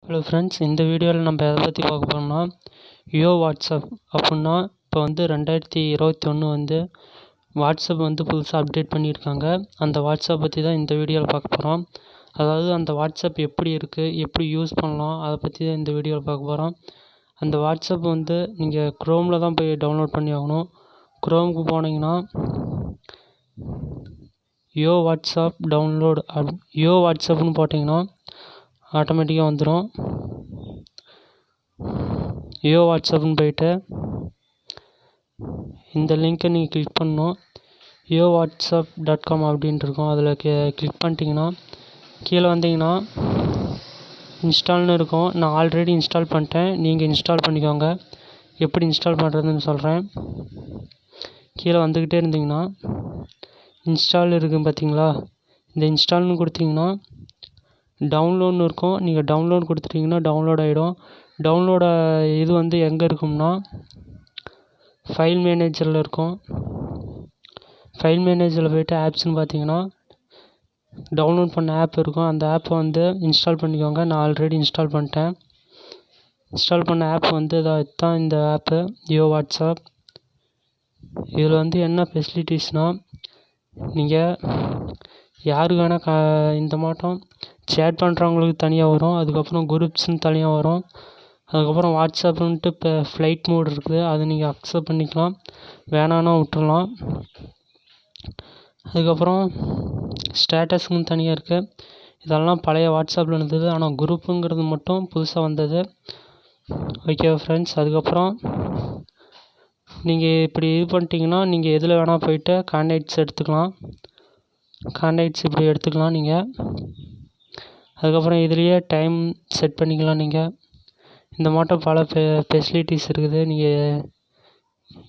Hello friends, இந்த வீடியோவில் நம்ம எதை பற்றி பார்க்க போகிறோம்னா யோ வாட்ஸ்அப் அப்புடின்னா இப்போ வந்து 2021 வந்து வாட்ஸ்அப் வந்து புதுசாக அப்டேட் பண்ணியிருக்காங்க. அந்த வாட்ஸ்அப் பற்றி தான் இந்த வீடியோவில் பார்க்க போகிறோம். அதாவது அந்த வாட்ஸ்அப் எப்படி இருக்குது, எப்படி யூஸ் பண்ணலாம், அதை பற்றி தான் இந்த வீடியோவில் பார்க்க போகிறோம். அந்த வாட்ஸ்அப் வந்து நீங்கள் க்ரோமில் தான் போய் டவுன்லோட் பண்ணி ஆகணும். க்ரோமுக்கு போனீங்கன்னா யோ வாட்ஸ்அப் டவுன்லோட் யோ வாட்ஸ்அப்னு போட்டிங்கன்னா ஆட்டோமேட்டிக்காக வந்துடும். யோ வாட்ஸ்அப்னு போயிட்டு இந்த லிங்க்கை நீங்கள் கிளிக் பண்ணணும். YoWhatsapp.com அப்படின்ட்டு இருக்கும். அதில் கிளிக் பண்ணிட்டீங்கன்னா கீழே வந்தீங்கன்னா இன்ஸ்டால்னு இருக்கும். நான் ஆல்ரெடி இன்ஸ்டால் பண்ணிட்டேன், நீங்கள் இன்ஸ்டால் பண்ணிக்கோங்க. எப்படி இன்ஸ்டால் பண்ணுறதுன்னு சொல்கிறேன். கீழே வந்துக்கிட்டே இருந்தீங்கன்னா இன்ஸ்டால் இருக்குது பார்த்தீங்களா, இந்த இன்ஸ்டால்னு கொடுத்தீங்கன்னா டவுன்லோட்னு இருக்கும். நீங்கள் டவுன்லோட் கொடுத்துட்டிங்கன்னா டவுன்லோட் ஆகிடும். டவுன்லோட இது வந்து எங்கே இருக்கும்னா ஃபைல் மேனேஜரில் இருக்கும். ஃபைல் மேனேஜரில் போய்ட்டு ஆப்ஸ்ன்னு பார்த்தீங்கன்னா டவுன்லோட் பண்ண ஆப் இருக்கும். அந்த ஆப்பை வந்து இன்ஸ்டால் பண்ணிக்கோங்க. நான் ஆல்ரெடி இன்ஸ்டால் பண்ணிட்டேன். இன்ஸ்டால் பண்ண ஆப் வந்து இதுதான் இந்த ஆப்பு யோ வாட்ஸ்அப். இதில் வந்து என்ன ஃபெசிலிட்டிஸ்னால் நீங்கள் யாருக்கு வேணால் இந்த மாட்டம் சேட் பண்ணுறவங்களுக்கு தனியாக வரும். அதுக்கப்புறம் குரூப்ஸ்ன்னு தனியாக வரும். அதுக்கப்புறம் வாட்ஸ்அப்புன்ட்டு இப்போ ஃப்ளைட் மோட் இருக்குது, அதை நீங்கள் அக்செப்ட் பண்ணிக்கலாம், வேணான்னா விட்டுறலாம். அதுக்கப்புறம் ஸ்டேட்டஸுக்குன்னு தனியாக இருக்குது. இதெல்லாம் பழைய வாட்ஸ்அப்பில் இருந்தது, ஆனால் குரூப்புங்கிறது மட்டும் புதுசாக வந்தது. ஓகே ஃப்ரெண்ட்ஸ், அதுக்கப்புறம் நீங்கள் இப்படி இது பண்ணிட்டீங்கன்னா நீங்கள் எதில் வேணால் போய்ட்டு கான்டாக்ட்ஸ் எடுத்துக்கலாம். கான்டாக்ட்ஸ் இப்படி எடுத்துக்கலாம் நீங்கள். அதுக்கப்புறம் இதுலேயே டைம் செட் பண்ணிக்கலாம். நீங்கள் இந்த மாட்டம் பல ஃபெசிலிட்டிஸ் இருக்குது. நீங்கள்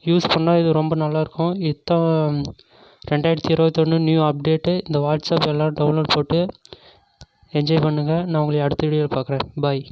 யூஸ் பண்ணால் இது ரொம்ப நல்லாயிருக்கும். இதுதான் 2021 நியூ அப்டேட்டு. இந்த வாட்ஸ்அப் எல்லாம் டவுன்லோட் போட்டு என்ஜாய் பண்ணுங்கள். நான் உங்களை அடுத்த வீடியோவில் பார்க்குறேன். பாய்.